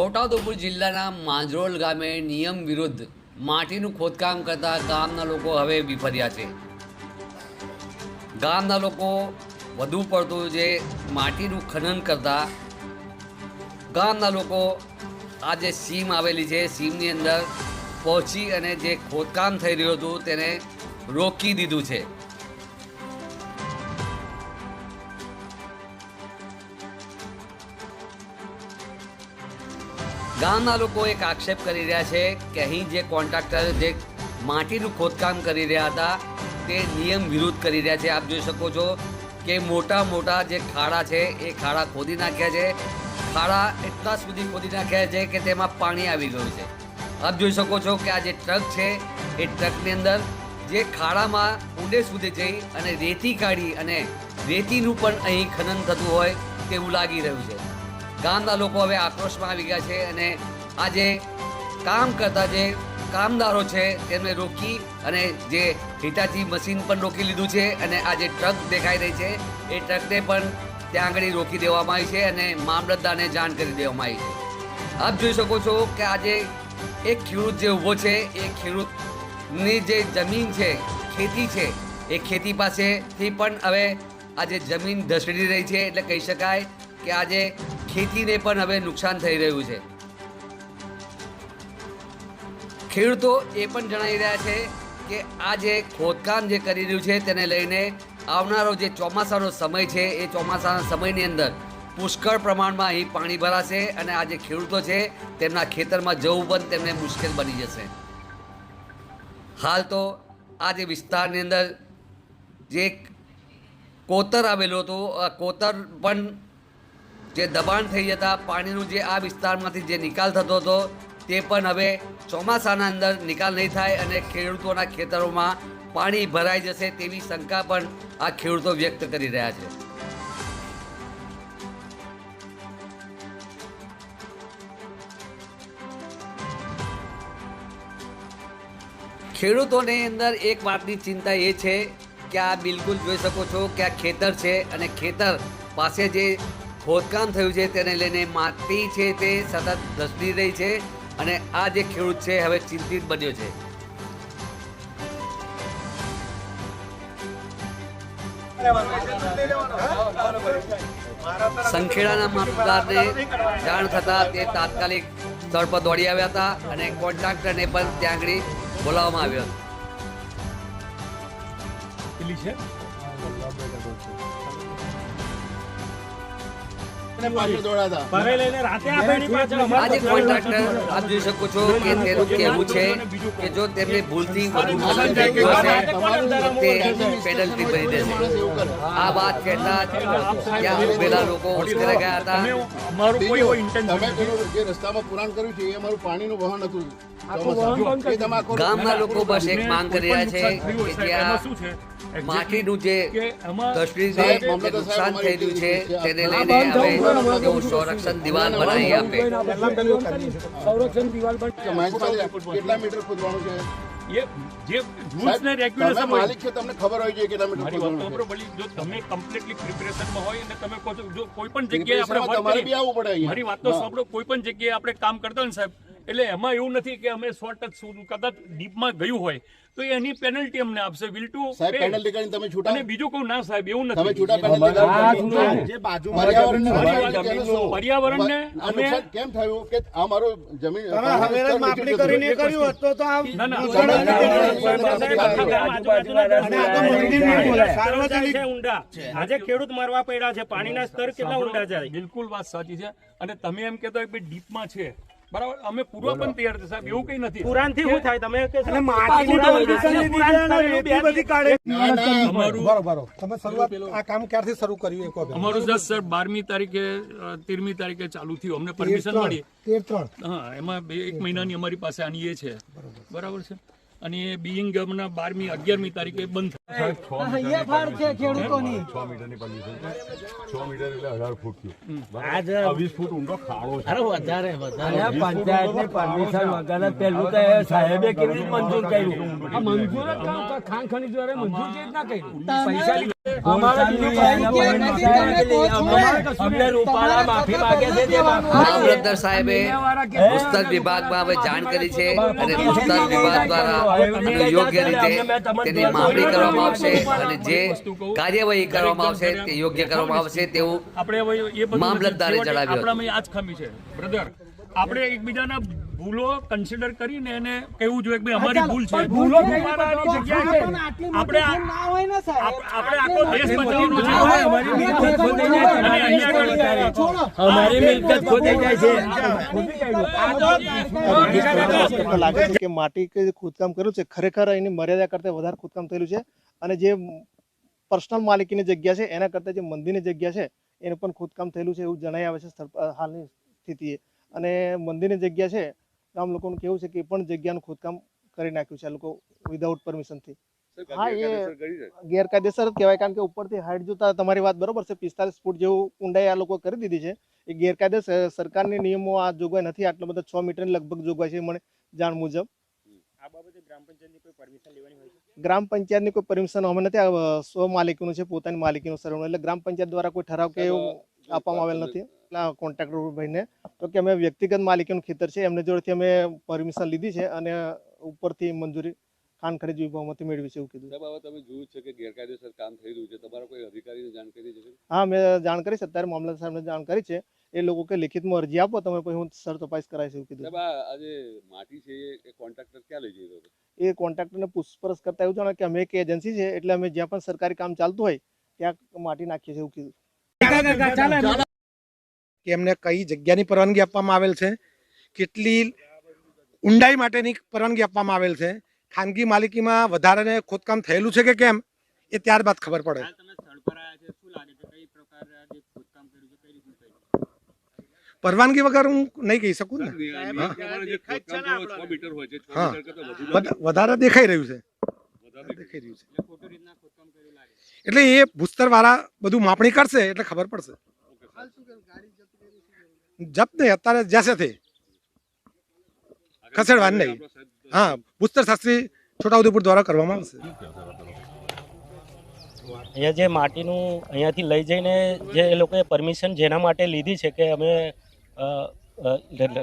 છોટાઉદેપુર જિલ્લાના માંજરોલ ગામે નિયમ વિરુદ્ધ માટીનું ખોદકામ કરતા ગામના લોકો હવે વિફર્યા છે. ગામના લોકો વધુ પડતું જે માટીનું ખનન કરતા ગામના લોકો આ જે સીમ આવેલી છે સીમની અંદર પહોંચી અને જે ખોદકામ થઈ રહ્યું હતું તેને રોકી દીધું છે. ગામના લોકો એક આક્ષેપ કરી રહ્યા છે કે અહીં જે કોન્ટ્રાક્ટર જે માટીનું ખોદકામ કરી રહ્યા હતા તે નિયમ વિરુદ્ધ કરી રહ્યા છે. આપ જોઈ શકો છો કે મોટા મોટા જે ખાડા છે એ ખાડા ખોદી નાખ્યા છે. ખાડા એટલા સુધી ખોદી નાખ્યા છે કે તેમાં પાણી આવી ગયું છે. આપ જોઈ શકો છો કે આ જે ટ્રક છે એ ટ્રકની અંદર જે ખાડામાં ઊંડે સુધી જઈ અને રેતી કાઢી અને રેતીનું પણ અહીં ખનન થતું હોય તેવું લાગી રહ્યું છે. ગામના લોકો હવે આક્રોશમાં આવી ગયા છે અને આ જે કામ કરતા જે કામદારો છે તેમને રોકી અને જે હિટાચી મશીન પણ રોકી લીધું છે અને આ જે ટ્રક દેખાઈ રહી છે એ ટ્રકને પણ ત્યાં આગળ રોકી દેવામાં આવી છે અને મામલતદારને જાણ કરી દેવામાં આવી છે. આપ જોઈ શકો છો કે આજે એક ખેડૂત જે ઊભો છે એ ખેડૂતની જે જમીન છે ખેતી છે એ ખેતી પાસેથી પણ હવે આજે જમીન ધસડી રહી છે. એટલે કહી શકાય કે આજે ખેતીને પણ હવે નુકસાન થઈ રહ્યું છે. ખેડૂતો એ પણ જણાવી રહ્યા છે કે આ જે ખોદકામ જે કરી રહ્યું છે તેને લઈને આવનારો જે ચોમાસાનો સમય છે એ ચોમાસાના સમયની અંદર પુષ્કળ પ્રમાણમાં અહીં પાણી ભરાશે અને આ જે ખેડૂતો છે તેમના ખેતરમાં જવું પણ તેમને મુશ્કેલ બની જશે. હાલ તો આ જે વિસ્તારની અંદર જે કોતર આવેલું હતું આ કોતર પણ જે દબાણ થઈ જતા પાણીનું જે આ વિસ્તારમાંથી જે નિકાલ થતો હતો તે પણ હવે ચોમાસાના અંદર નિકાલ નહીં થાય અને ખેડૂતોના ખેતરોમાં પાણી ભરાઈ જશે તેવી શંકા પણ આ ખેડૂતો વ્યક્ત કરી રહ્યા છે. ખેડૂતોની અંદર એક વાતની ચિંતા એ છે કે આ બિલકુલ જોઈ શકો છો કે આ ખેતર છે અને ખેતર પાસે જે ખોદકામ થયું છે તેને લઈને માટી છે તે સતત ધસડી રહી છે અને આ જે ખેડૂત છે હવે ચિંતિત બન્યો છે. સંખેડાના મામલતદારને જાણ થતાં તે તાત્કાલિક સ્થળ પર દોડી આવ્યા હતા અને કોન્ટ્રાક્ટરને પણ ત્યાં આગળ બોલાવવામાં આવ્યો હતો. આજે કોન્ટ્રાક્ટર આપ જોઈ શકો છો કે તેનું કહેવું છે કે જો તેમને ભૂલથી વધુ ખનન થઈ ગયું હશે તે પેનલ્ટી ભરી દેશે. આ વાત કહેતા ત્યાં ઉભેલા લોકો ઉશ્કેરાઈ ગયા હતા. રસ્તામાં પુરાણ કર્યું છે એ અમારું પાણીનું વહન હતું. ગામના લોકો બસ એક માંગ કરી રહ્યા છે કે જ્યાં માટીનું જે ધસડીને નુકસાન થઈ રહ્યું છે તેને લઈને હવે તેઓ સંરક્ષણ દિવાલ બનાવી આપે. કેટલા મીટર ખોદવાનું છે? માલિક છે તમને ખબર હોય છે કેટલા મીટર જો તમે કમ્પ્લીટલી પ્રિપેરેશનમાં હોય અને તમે કહો છો જો કોઈ પણ જગ્યાએ આપણે બી આવવું પડે. મારી વાત તો સાંભળો. કોઈ પણ જગ્યાએ આપણે કામ કરતા હોય ને સાહેબ એટલે એમાં એવું નથી કે અમે 100% કદાચ ડીપમાં ગયું હોય તો એની પેનલ્ટી અમને આપશે. વિલ ટુ સાહેબ પેનલ્ટી કરીને તમે છૂટા અને બીજું કહું ના સાહેબ એવું તમે નથી. છૂટા પર્યાવરણને અમે કેમ થયું કે આ મારું જમીન માપણી કરીને કર્યું હોત તો ઊંડા આજે ખેડૂત મારવા પડ્યા છે. પાણીના સ્તર કેટલા ઊંડા જાય? બિલકુલ વાત સાચી છે. અને તમે એમ કહેતા હોય ડીપમાં છે બરાબર અમે પૂર્વ પણ તૈયાર છે સાહેબ એવું કઈ નથી. પુરાણ થી શું થાય? તમે આ કામ ક્યારથી શરૂ કર્યું? અમારું સર 12મી તારીખે 13મી તારીખે ચાલુ થયું. અમને પરમિશન મળી 13 હા એમાં 1 મહિનાની અમારી પાસે આની એ છે બરાબર છે. અને એ બીઈંગ ગમના 12મી 11મી તારીખે બંધ થાય. 6 મીટરની પરમિશન 6 મીટર એટલે 18 ફૂટ થયું. 20 ફૂટ ઊંડો ખાડો છે. વધારે પંચાયતની પરમિશન વગર પેલું તો સાહેબે કેવી રીતે મંજૂર કર્યું? આ મંજૂર ખાણ ખનીજ મંજૂર કેવી રીતના કર્યું? પૈસા અમને રૂપાલા માફી માંગે છે તેમાં. મામલતદાર સાહેબે પુસ્તક વિભાગમાં હવે જાણ કરી છે અને પુસ્તક વિભાગ દ્વારા એનું યોગ્ય રીતે તેની માપણી કરવામાં આવશે અને જે કાર્યવાહી કરવામાં આવશે તે યોગ્ય કરવામાં આવશે તેવું આપણે હવે એ બધું મામલતદારે છેવટે જણાવ્યું હતું. આપણામાં આ જ ખામી છે બ્રધર. આપણે એકબીજાના ભૂલો કન્સિડર કરીને એને કહેવું જોઈએ કે ભાઈ અમારી ભૂલ છે. ભૂલો તમારાની જગ્યાએ છે. આપણે આખો દેશ બચાવવાનો છે. અમારી મિલકત ખોદાઈ જાય છે. અને અહીંયા આગળ અમારી મિલકત ખોદાઈ જાય છે. લાગે છે કે માટી કે જે ખોદકામ કર્યું છે ખરેખર એની મર્યાદા કરતાં વધારે ખોદકામ થયેલું છે અને જે પર્સનલ માલિકીની જગ્યા છે એના કરતાં જે મંદિરની જગ્યા છે એનું પણ ખોદકામ થયેલું છે એવું જણાઈ આવે છે હાલની સ્થિતિએ. અને મંદિરની જગ્યા છે ગામ લોકોનું કેવું છે કે એ પણ જગ્યાનું ખોદકામ કરી નાખ્યું છે આ લોકો વિધાઉટ પરમિશનથી. હા, એ ગેરકાયદેસર જ કહેવાય કારણ કે ઉપરથી હાઈટ જોતા તમારી વાત બરોબર છે, 45 ફૂટ જેવું ઊંડાઈ આ લોકો કરી દીધી છે. એ ગેરકાયદેસર સરકારની નિયમો આ જોગવાઈ નથી, આટલા બધા 6 મીટરની લગભગ જોગવાઈ છે મને જાણ મુજબ. ગ્રામ પંચાયતની કોઈ પરમિશન અમે નથી. સ્વ માલિકીનું છે, પોતાની માલિકીનું સરવણું, એટલે ગ્રામ પંચાયત દ્વારા કોઈ ઠરાવ કે એવું આપવામાં આવેલ નથી. કોન્ટ્રાક્ટર ભાઈને તો કે અમે વ્યક્તિગત માલિકીનું ખેતર છે એમને જોડેથી અમે પરમિશન લીધી છે અને ઉપરથી મંજૂરી ખાણ ખનીજ વિભાગમાંથી મેળવી છે એવું કીધું. સાહેબ, હવે તમે જોયું છે કે ગેરકાયદેસર કામ થઈ રહ્યું છે, તમારા કોઈ અધિકારીને જાણ કરી છે? હા, મેં જાણ કરી છે. અત્યારે મામલતદાર સાહેબને જાણ કરી છે. એ લોકો કે લિખિતમાં અરજી આપો તમે, પછી હું સર તપાસ કરાવીશ એવું કીધું. સાહેબ, આ જે માટી છે એ કોન્ટ્રાક્ટર ક્યાં લઈ જઈ રહ્યો હતો? એ કોન્ટ્રાક્ટરને પૂછપરછ કરતા એવું જણાવ્યું કે અમે એક એજન્સી છે એટલે અમે જ્યાં પણ સરકારી કામ ચાલતું હોય ત્યાં માટી નાખીએ છીએ એવું કીધું. કે એમને કઈ જગ્યાની પરવાનગી આપવામાં આવેલ છે, કેટલી ઊંડાઈ માટેની પરવાનગી આપવામાં આવેલ છે, ખાનગી માલિકીમાં વધારે ખોદકામ થયેલું છે કે કેમ એ ત્યારબાદ ખબર પડે. પરવાનગી વગર હું નહીં કહી શકું ને. હા, વધારે દેખાઈ રહ્યું છે. એટલે એ ભૂસ્તર વાળા બધું માપણી કરશે એટલે ખબર પડશે. જપ્ત નહીં, અત્યારે જશે તે ખસેડવાનું નહીં. હા, ભૂસ્તર શાસ્ત્રી છોટાઉદેપુર દ્વારા કરવામાં આવશે. અહીંયા જે માટીનું અહીંયાથી લઈ જઈને જે એ લોકોએ પરમિશન જેના માટે લીધી છે કે અમે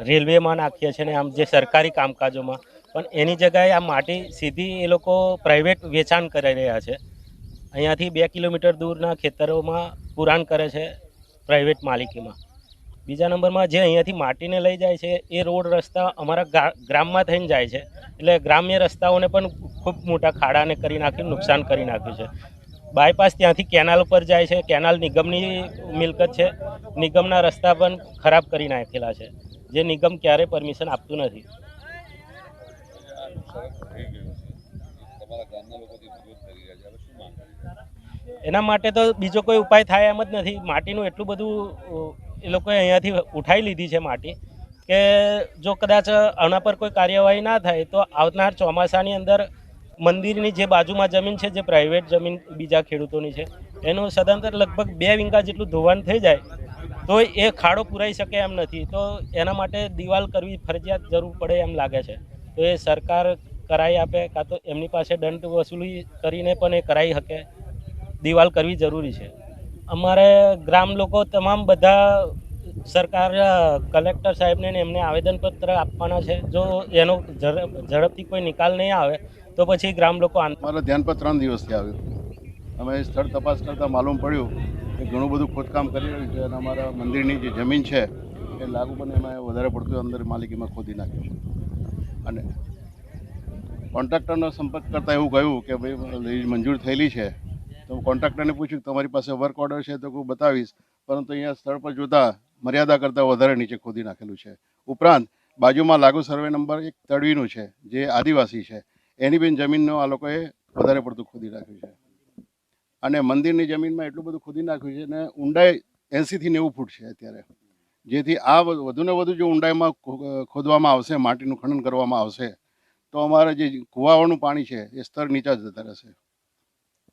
રેલવેમાં નાખીએ છીએ ને આમ જે સરકારી કામકાજોમાં, પણ એની જગ્યાએ આ માટી સીધી એ લોકો પ્રાઇવેટ વેચાણ કરી રહ્યા છે. અહીંયાથી 2 કિલોમીટર દૂરના ખેતરોમાં પુરાણ કરે છે પ્રાઇવેટ માલિકીમાં. બીજા નંબરમાં જે અહીંયાથી માટીને લઈ જાય છે એ રોડ રસ્તા અમારા ગ્રામમાં થઈને જાય છે, એટલે ગ્રામ્ય રસ્તાઓને પણ ખૂબ મોટા ખાડાને કરી નાખ્યું, નુકસાન કરી નાખ્યું છે. બાયપાસ ત્યાંથી કેનાલ ઉપર જાય છે, કેનાલ નિગમની મિલકત છે, નિગમના રસ્તા પણ ખરાબ કરી નાખેલા છે, જે નિગમ ક્યારેય પરમિશન આપતું નથી. એના માટે તો બીજો કોઈ ઉપાય થાય એમ જ નથી. માટીનું એટલું બધું એ લોકોએ અહીંયાથી ઉઠાવી લીધી છે માટી કે જો કદાચ આના પર કોઈ કાર્યવાહી ના થાય તો આવનાર ચોમાસાની અંદર મંદિરની જે બાજુમાં જમીન છે, જે પ્રાઇવેટ જમીન બીજા ખેડૂતોની છે, એનું સદંતર લગભગ 2 વીંગા જેટલું ધોવાણ થઈ જાય તો એ ખાડો પુરાઈ શકે એમ નથી. તો એના માટે દિવાલ કરવી ફરજિયાત જરૂર પડે એમ લાગે છે. તો એ સરકાર કરાવી આપે, કાં તો એમની પાસે દંડ વસૂલી કરીને પણ એ કરાવી શકે. દિવાલ કરવી જરૂરી છે. અમારે ગ્રામ લોકો તમામ બધા સરકાર કલેક્ટર સાહેબને એમને આવેદનપત્ર આપવાના છે. જો એનો ઝડપથી કોઈ નિકાલ નહીં આવે તો પછી ગ્રામ લોકો મારા ધ્યાન પર 3 દિવસથી આવ્યું. અમે સ્થળ તપાસ કરતાં માલુમ પડ્યું કે ઘણું બધું ખોદકામ કરી રહ્યું છે અને અમારા મંદિરની જે જમીન છે એ લાગુ બને એમાં વધારે પડતું અંદર માલિકીમાં ખોદી નાખ્યું છે. અને કોન્ટ્રાક્ટરનો સંપર્ક કરતાં એવું કહ્યું કે ભાઈ લીઝ મંજૂર થયેલી છે. તો કોન્ટ્રાક્ટરને પૂછ્યું કે તમારી પાસે વર્ક ઓર્ડર છે તો હું બતાવીશ, પરંતુ અહીંયા સ્થળ પર જોતાં મર્યાદા કરતાં વધારે નીચે ખોદી નાખેલું છે. ઉપરાંત બાજુમાં લાગુ સર્વે નંબર 1 તડવીનું છે જે આદિવાસી છે, એની પણ જમીનનો આ લોકોએ વધારે પડતું ખોદી નાખ્યું છે. અને મંદિરની જમીનમાં એટલું બધું ખોદી નાખ્યું છે અને ઊંડાઈ 80 થી 90 ફૂટ છે અત્યારે, જેથી આ વધુને વધુ જો ઊંડાઈમાં ખોદવામાં આવશે, માટીનું ખનન કરવામાં આવશે તો અમારે જે કુવાઓનું પાણી છે એ સ્તર નીચા જતા રહેશે.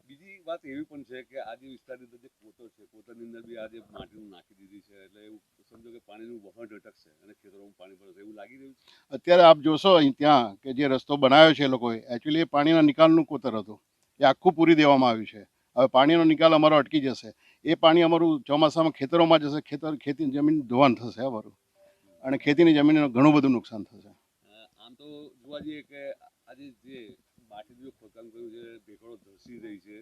બીજી વાત એવી પણ છે કે આ જે વિસ્તારની અંદર જે કોતર છે, કોતરની અંદર બી આ જે માટીનું નાખી દીધી છે, એટલે એવું સમજો કે પાણીનું વહન અટકશે અને ખેતરોમાં પાણી ભરશે એવું લાગી રહ્યું છે. અત્યારે આપ જોશો અહીં ત્યાં કે જે રસ્તો બનાવ્યો છે એ લોકોએ, એકચ્યુઅલી એ પાણીના નિકાલનું કોતર હતું, એ આખું પૂરી દેવામાં આવ્યું છે હવે પાણીનો નિકાલ અમારો અટકી જશે. એ પાણી અમારું ચોમાસામાં ખેતરોમાં જશે, ખેતી જમીન ધોવાણ થશે અમારું, અને ખેતીની જમીનને ઘણું બધું નુકસાન થશે. આમ તો જોવા જઈએ કે આજે જે માટીનું ખોદકામ કર્યું છે, ભેખડો ધસી રહી છે,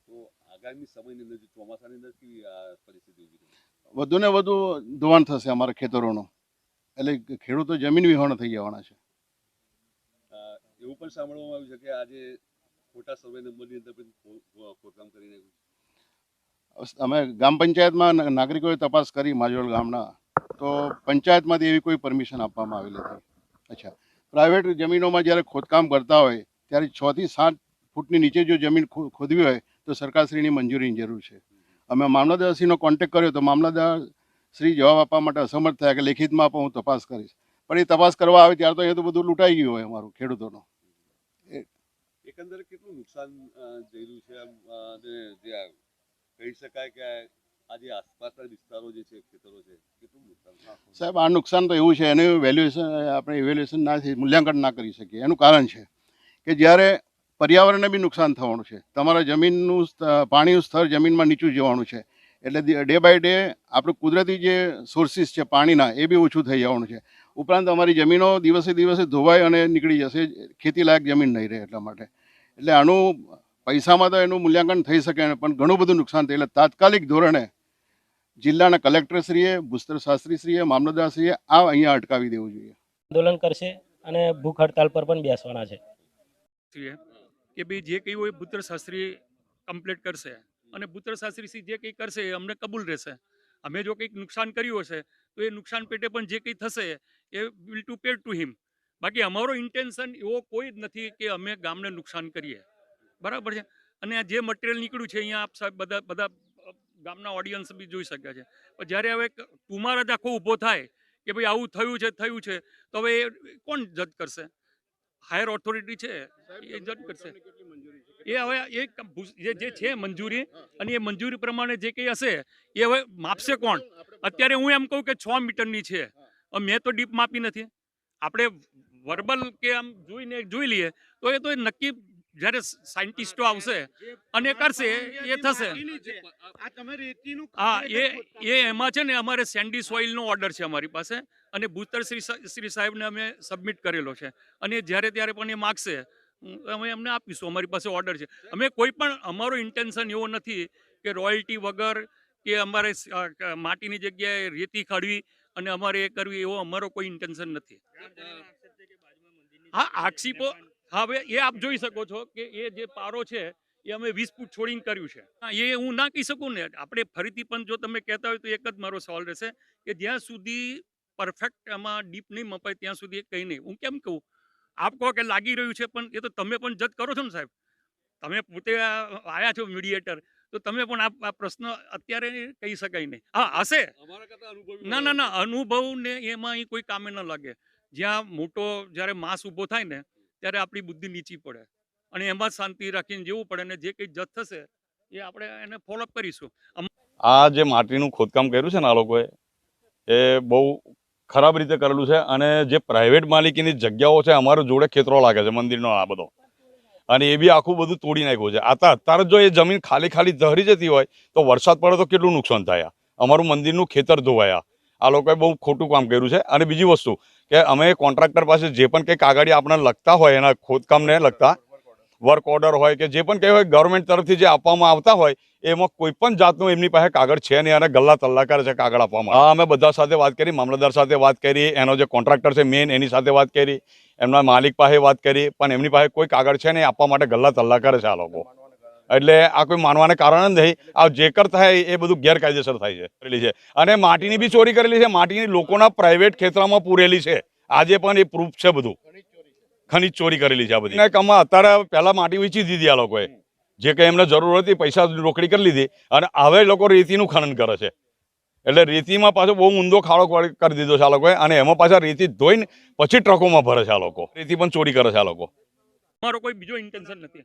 તો આગામી સમયની અંદર ચોમાસાની અંદર કેવી આ પરિસ્થિતિ ઊભી થશે? વધુ ને વધુ ધોવાણ થશે અમારા ખેતરોનું, એટલે ખેડૂતો જમીન વિહોણા થઈ જવાના છે. એવું પણ સાંભળવામાં આવ્યું છે કે આજે ખોટા સર્વે નંબરની અંદર પણ ખોદકામ કરી નાખ્યું છે. અમે ગ્રામ પંચાયતમાં નાગરિકોએ તપાસ કરી માજોલ ગામના, તો પંચાયતમાંથી એવી કોઈ પરમિશન આપવામાં આવેલી નથી. અચ્છા, પ્રાઇવેટ જમીનોમાં જ્યારે ખોદકામ કરતા હોય ત્યારે 6 થી 7 ફૂટની નીચે જો જમીન ખોદવી હોય તો સરકારશ્રીની મંજૂરીની જરૂર છે. અમે મામલતદારશ્રીનો કોન્ટેક્ટ કર્યો તો મામલતદારશ્રી જવાબ આપવા માટે અસમર્થ થયા કે લેખિતમાં આપો, હું તપાસ કરીશ. પણ એ તપાસ કરવા આવે ત્યારે તો એ તો બધું લૂંટાઈ ગયું હોય અમારું ખેડૂતોનું. એકંદરે કેટલું નુકસાન જઈ રહ્યું છે અને જે કહી શકાય કે આજે આસપાસના વિસ્તારો જે છે, ખેતરો છે, કેટલું નુકસાન? સાહેબ, આ નુકસાન તો એવું છે, એનું આપણે ઇવેલ્યુએશન ના થઈ, મૂલ્યાંકન ના કરી શકીએ. એનું કારણ છે કે જ્યારે પર્યાવરણને બી નુકસાન થવાનું છે, તમારા જમીનનું પાણીનું સ્તર જમીનમાં નીચું જવાનું છે, એટલે ડે બાય ડે આપણું કુદરતી જે સોર્સિસ છે પાણીના, એ બી ઓછું થઈ જવાનું છે. ઉપરાંત અમારી જમીનો દિવસે દિવસે ધોવાઈ અને નીકળી જશે, ખેતીલાયક જમીન નહીં રહે. એટલા માટે એટલે આનું પૈસામાં તો એનું મૂલ્યાંકન થઈ શકે ને, પણ ઘણું બધું નુકસાન થાય. એટલે તાત્કાલિક ધોરણે જિલ્લાના કલેક્ટરશ્રીએ, ભૂસ્તર શાસ્ત્રીશ્રીએ, મામલતદારશ્રીએ આ અહીંયા અટકાવી દેવું જોઈએ. આંદોલન કરશે અને ભૂખ હડતાલ પર પણ બેસવાના છે. કે ભાઈ જે કંઈ હોય ભૂતર શાસ્ત્રી કમ્પ્લીટ કરશે, અને ભૂતર શાસ્ત્રી જે કંઈ કરશે એ અમને કબૂલ રહેશે. અમે જો કંઈક નુકસાન કર્યું હશે તો એ નુકસાન પેટે પણ જે કંઈ થશે એ will to pay to him. બાકી અમારો ઇન્ટેન્શન એવો કોઈ જ નથી કે અમે ગામને નુકસાન કરીએ, બરાબર છે. અને આ જે મટીરિયલ નીકળ્યું છે અહીંયા આપ સાહેબ બધા ગામના ઓડિયન્સ બી જોઈ શકે છે. પણ જ્યારે હવે ટુમાર જ આખો ઊભો થાય કે ભાઈ આવું થયું છે, તો હવે એ કોણ જજ કરશે? હાયર ઓથોરિટી છે એ જજ કરશે. એ હવે જે છે મંજૂરી, અને એ મંજૂરી પ્રમાણે જે કંઈ હશે એ હવે માપશે કોણ? અત્યારે હું એમ કહું કે 6 મીટરની છે, મેં તો ડીપ માપી નથી. આપણે વર્બલ કે આમ જોઈ લઈએ તો એ તો નક્કી જ્યારે સાયન્ટિસ્ટો આવશે અને કરશે એ થશે. હા, એ એમાં છે ને અમારે સેન્ડી સોઇલનો ઓર્ડર છે અમારી પાસે, અને ભૂસ્તર શ્રી સાહેબને અમે સબમિટ કરેલો છે, અને જ્યારે ત્યારે પણ એ માગશે અમે એમને આપીશું. અમારી પાસે ઓર્ડર છે. અમે કોઈ પણ, અમારો ઇન્ટેન્શન એવો નથી કે રોયલ્ટી વગર કે અમારે માટીની જગ્યાએ રેતી કાઢવી અને અમારે એ કરવી, એવો અમારો કોઈ ઇન્ટેન્શન નથી. હા, આક્ષેપો, હવે એ આપ જોઈ શકો છો કે એ જે પારો છે એ અમે 20 ફૂટ છોડીને કર્યું છે. એ હું ના કહી શકું ને. આપણે ફરીથી પણ જો તમે કહેતા હોય તો એક જ મારો સવાલ રહેશે કે જ્યાં સુધી પરફેક્ટ એમાં ડીપ નહીં મપાય ત્યાં સુધી કંઈ નહીં. હું કેમ કહું? આપ કહો કે લાગી રહ્યું છે, પણ એ તો તમે પણ જજ કરો છો ને સાહેબ. તમે પોતે આવ્યા છો મીડિયેટર, તો તમે પણ આ પ્રશ્ન અત્યારે કહી શકાય નહીં. હા, હશે. ના, અનુભવ ને એમાં કોઈ કામે ન લાગે. જ્યાં મોટો જ્યારે માસ ઊભો થાય ને ત્યારે આપણી બુદ્ધિ નીચી પડે, અને એમાં શાંતિ રાખીને જેવું પડે, અને જે કંઈ જજ થશે એ આપણે એને ફોલોઅપ કરીશું. આ જે માટીનું ખોદકામ કર્યું છે ને આ લોકોએ, એ બહુ ખરાબ રીતે કરેલું છે. અને જે પ્રાઇવેટ માલિકીની જગ્યાઓ છે, અમારો જોડે ખેતરો લાગે છે મંદિરનો આ બધો, અને એ બી આખું બધું તોડી નાખ્યું છે. અત્યારે જો એ જમીન ખાલી ધરી જતી હોય તો વરસાદ પડે તો કેટલું નુકસાન થાય. અમારું મંદિરનું ખેતર ધોવાયા. આ લોકોએ બહુ ખોટું કામ કર્યું છે. અને બીજી વસ્તુ કે અમે કોન્ટ્રાક્ટર પાસે જે પણ કંઈ કાગળિયા આપણે લખતા હોય, એના ખોદકામને લગતા વર્ક ઓર્ડર હોય કે જે પણ કંઈ હોય ગવર્મેન્ટ તરફથી જે આપવામાં આવતા હોય, એમાં કોઈ પણ જાતનું એમની પાસે કાગળ છે નહીં, અને ગલ્લા તલ્લા કરે છે કાગળ આપવામાં. હા, અમે બધા સાથે વાત કરી, મામલતદાર સાથે વાત કરી, એનો જે કોન્ટ્રાક્ટર છે મેઇન એની સાથે વાત કરી, એમના માલિક પાસે વાત કરી, પણ એમની પાસે કોઈ કાગળ છે નહીં આપવા માટે. ગલ્લા તલ્લા કરે છે આ લોકો. એટલે આ કોઈ માનવાને કારણ જ નહીં. આ જે કરતા થાય એ બધું ગેરકાયદેસર થાય છે. અને માટીની બી ચોરી કરેલી છે. માટીની લોકોના પ્રાઇવેટ ખેતરમાં પૂરેલી છે. આજે પણ એ પ્રૂફ છે બધું. ખનીજ ચોરી કરેલી છે આ બધી. અત્યારે પહેલા માટી વેચી દીધી આ લોકોએ, જે કંઈ એમને જરૂર હતી પૈસા રોકડી કરી લીધી, અને હવે લોકો રેતીનું ખનન કરે છે. એટલે રેતીમાં પાછો બહુ ઊંધો ખાડો કરી દીધો છે આ લોકોએ, અને એમાં પાછા રેતી ધોઈને પછી ટ્રકોમાં ભરે છે આ લોકો. રેતી પણ ચોરી કરે છે આ લોકો. મારો કોઈ બીજો ઇન્ટેન્શન નથી.